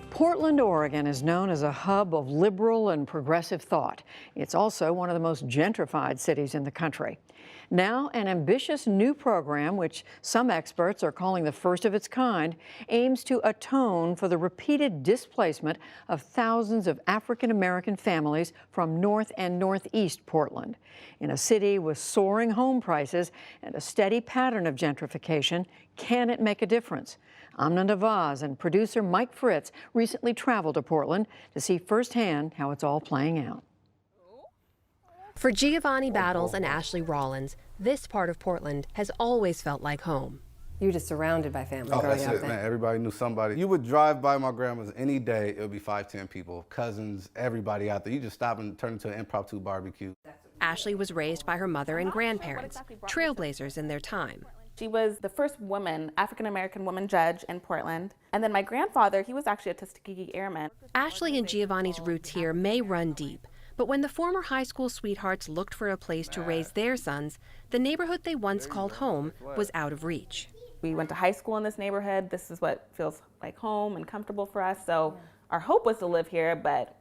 Portland, Oregon is known as a hub of liberal and progressive thought. It's also one of the most gentrified cities in the country. Now, an ambitious new program, which some experts are calling the first of its kind, aims to atone for the repeated displacement of thousands of African American families from North and Northeast Portland. In a city with soaring home prices and a steady pattern of gentrification, can it make a difference? Amna Nawaz and producer Mike Fritz recently traveled to Portland to see firsthand how it's all playing out. For Giovanni Battles and Ashley Rollins, this part of Portland has always felt like home. You were just surrounded by family growing that's up it, there. man. Everybody knew somebody. You would drive by my grandma's any day, it would be 5, 10 people, cousins, everybody out there. You just stop and turn into an impromptu barbecue. Ashley was raised by her mother and grandparents, trailblazers in their time. She was the first woman, African-American woman judge in Portland. And then my grandfather, he was actually a Tuskegee Airman. Ashley and Giovanni's roots here may run deep, but when the former high school sweethearts looked for a place to raise their sons, the neighborhood they once called home was out of reach. We went to high school in this neighborhood. This is what feels like home and comfortable for us. So our hope was to live here, but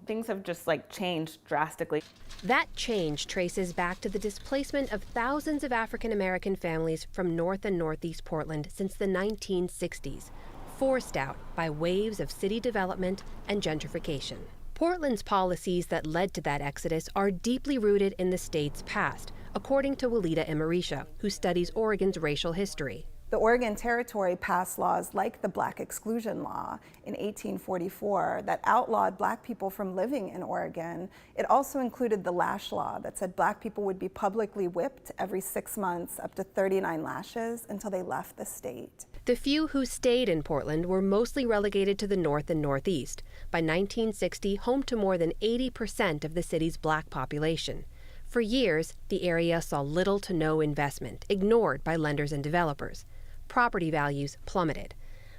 things have just changed drastically. That change traces back to the displacement of thousands of African American families from North and Northeast Portland since the 1960s, forced out by waves of city development and gentrification. Portland's policies that led to that exodus are deeply rooted in the state's past, according to Walida Imarisha, who studies Oregon's racial history. The Oregon Territory passed laws like the Black Exclusion Law in 1844 that outlawed Black people from living in Oregon. It also included the lash law that said Black people would be publicly whipped every 6 months, up to 39 lashes, until they left the state. The few who stayed in Portland were mostly relegated to the North and Northeast, by 1960 home to more than 80% of the city's Black population. For years, the area saw little to no investment, ignored by lenders and developers. Property values plummeted.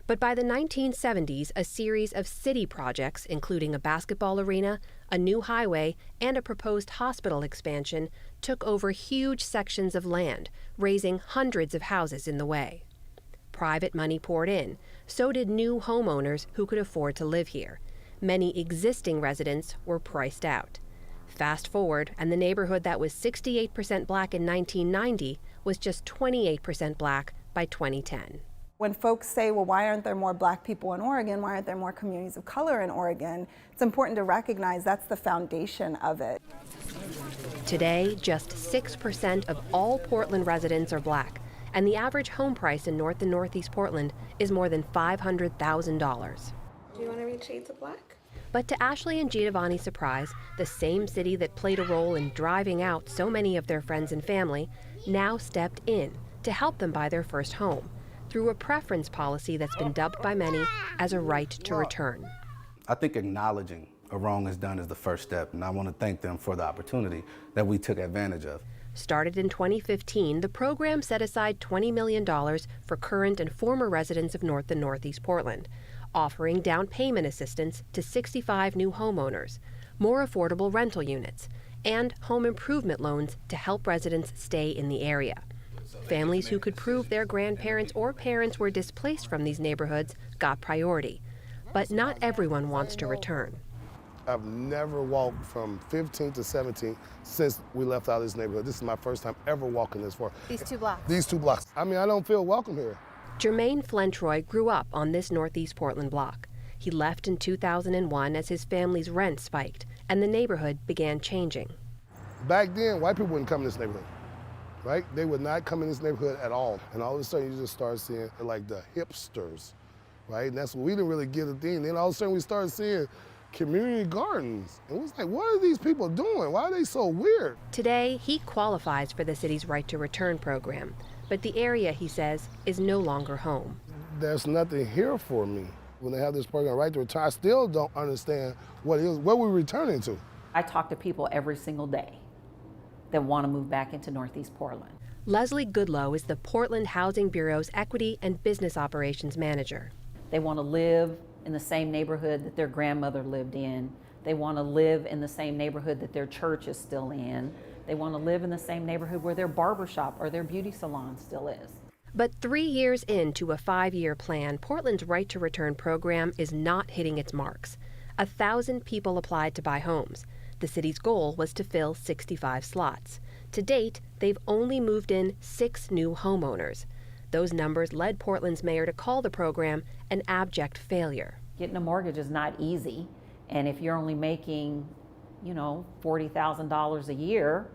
But by the 1970s, a series of city projects, including a basketball arena, a new highway, and a proposed hospital expansion, took over huge sections of land, raising hundreds of houses in the way. Private money poured in. So did new homeowners who could afford to live here. Many existing residents were priced out. Fast forward, and the neighborhood that was 68% Black in 1990 was just 28% Black by 2010. When folks say, well, why aren't there more Black people in Oregon? Why aren't there more communities of color in Oregon? It's important to recognize that's the foundation of it. Today, just 6% of all Portland residents are Black, and the average home price in North and Northeast Portland is more than $500,000. Do you want to read Shades of Black? But to Ashley and Giovanni's surprise, the same city that played a role in driving out so many of their friends and family now stepped in to help them buy their first home through a preference policy that's been dubbed by many as a right to return. I think acknowledging a wrong is done is the first step, and I want to thank them for the opportunity that we took advantage of. Started in 2015, the program set aside $20 million for current and former residents of North and Northeast Portland, offering down payment assistance to 65 new homeowners, more affordable rental units, and home improvement loans to help residents stay in the area. Families who could prove their grandparents or parents were displaced from these neighborhoods got priority. But not everyone wants to return. I've never walked from 15 to 17 since we left out of this neighborhood. This is my first time ever walking this far. These 2 blocks? These 2 blocks. I mean, I don't feel welcome here. Jermaine Flentroy grew up on this Northeast Portland block. He left in 2001 as his family's rent spiked and the neighborhood began changing. Back then, white people wouldn't come in this neighborhood, right? They would not come in this neighborhood at all. And all of a sudden, you just start seeing like the hipsters, right? And that's what we didn't really get a thing. Then all of a sudden, we started seeing community gardens. And it was like, what are these people doing? Why are they so weird? Today, he qualifies for the city's Right to Return program. But the area, he says, is no longer home. There's nothing here for me. When they have this program, Right to Return, I still don't understand what it is, what we're returning to. I talk to people every single day that want to move back into Northeast Portland. Leslie Goodlow is the Portland Housing Bureau's Equity and Business Operations Manager. They want to live in the same neighborhood that their grandmother lived in. They want to live in the same neighborhood that their church is still in. They want to live in the same neighborhood where their barbershop or their beauty salon still is. But 3 years into a 5-year plan, Portland's Right to Return program is not hitting its marks. 1,000 people applied to buy homes. The city's goal was to fill 65 slots. To date, they've only moved in 6 new homeowners. Those numbers led Portland's mayor to call the program an abject failure. Getting a mortgage is not easy, and if you're only making, $40,000 a year,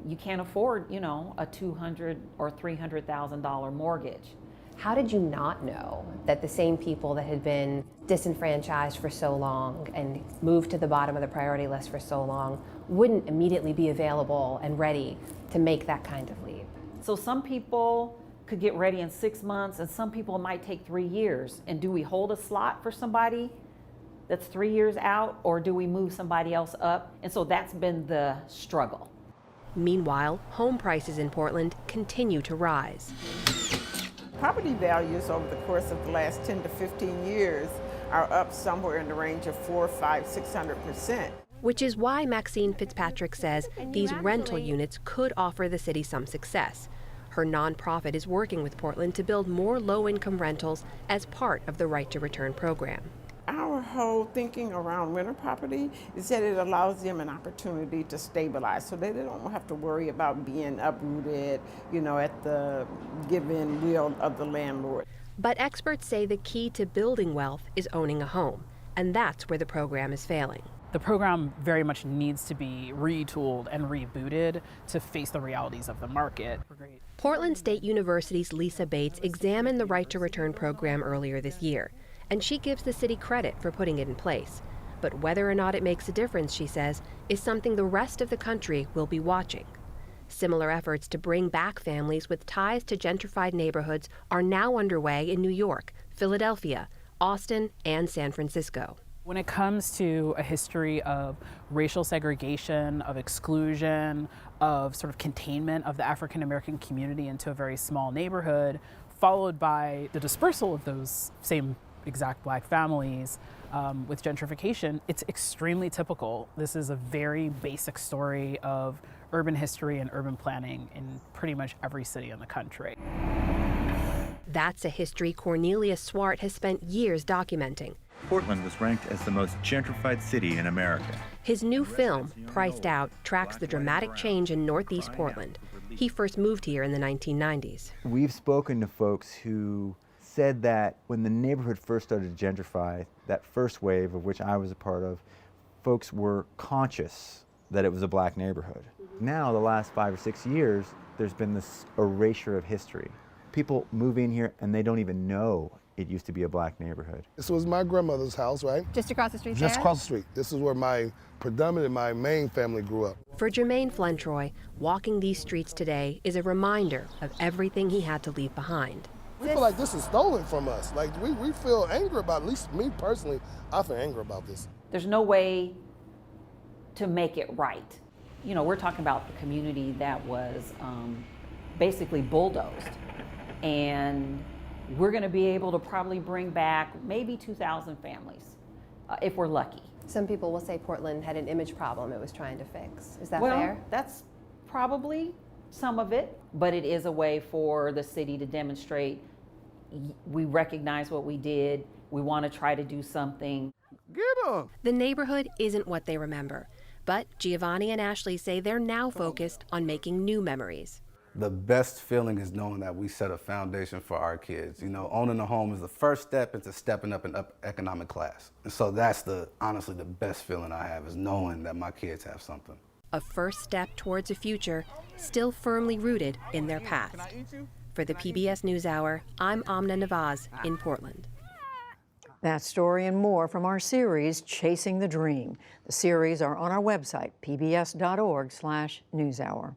you can't afford, a $200,000 or $300,000 mortgage. How did you not know that the same people that had been disenfranchised for so long and moved to the bottom of the priority list for so long wouldn't immediately be available and ready to make that kind of leap? So some people could get ready in 6 months, and some people it might take 3 years. And do we hold a slot for somebody that's 3 years out, or do we move somebody else up? And so that's been the struggle. Meanwhile, home prices in Portland continue to rise. Property values over the course of the last 10 to 15 years are up somewhere in the range of 400, 500, 600%. Which is why Maxine Fitzpatrick says these rental units could offer the city some success. Her nonprofit is working with Portland to build more low-income rentals as part of the Right to Return program. Our whole thinking around rental property is that it allows them an opportunity to stabilize so that they don't have to worry about being uprooted, at the given will of the landlord. But experts say the key to building wealth is owning a home, and that's where the program is failing. The program very much needs to be retooled and rebooted to face the realities of the market. Portland State University's Lisa Bates examined the Right to Return program earlier this year, and she gives the city credit for putting it in place. But whether or not it makes a difference, she says, is something the rest of the country will be watching. Similar efforts to bring back families with ties to gentrified neighborhoods are now underway in New York, Philadelphia, Austin, and San Francisco. When it comes to a history of racial segregation, of exclusion, of sort of containment of the African American community into a very small neighborhood, followed by the dispersal of those same exact Black families with gentrification, it's extremely typical. This is a very basic story of urban history and urban planning in pretty much every city in the country. That's a history Cornelius Swart has spent years documenting. Portland was ranked as the most gentrified city in America. His new film, Priced Out, tracks the dramatic change in Northeast Portland. He first moved here in the 1990s. We've spoken to folks who said that when the neighborhood first started to gentrify, that first wave of which I was a part of, folks were conscious that it was a Black neighborhood. Now, the last 5 or 6 years, there's been this erasure of history. People move in here and they don't even know it used to be a Black neighborhood. This was my grandmother's house, right? Just across the street Just there? across the street. This is where my main family grew up. For Jermaine Flentroy, walking these streets today is a reminder of everything he had to leave behind. We feel like this is stolen from us. Like we feel angry about, at least me personally, I feel angry about this. There's no way to make it right. We're talking about the community that was basically bulldozed. And we're going to be able to probably bring back maybe 2,000 families if we're lucky. Some people will say Portland had an image problem it was trying to fix. Is that well, fair? That's probably some of it, but it is a way for the city to demonstrate we recognize what we did, we want to try to do something. Get them! The neighborhood isn't what they remember, but Giovanni and Ashley say they're now focused on making new memories. The best feeling is knowing that we set a foundation for our kids. Owning a home is the first step into stepping up in economic class. And so that's honestly the best feeling I have, is knowing that my kids have something. A first step towards a future still firmly rooted in their past. For the PBS NewsHour, I'm Amna Nawaz in Portland. That story and more from our series, Chasing the Dream. The series are on our website, pbs.org/newshour.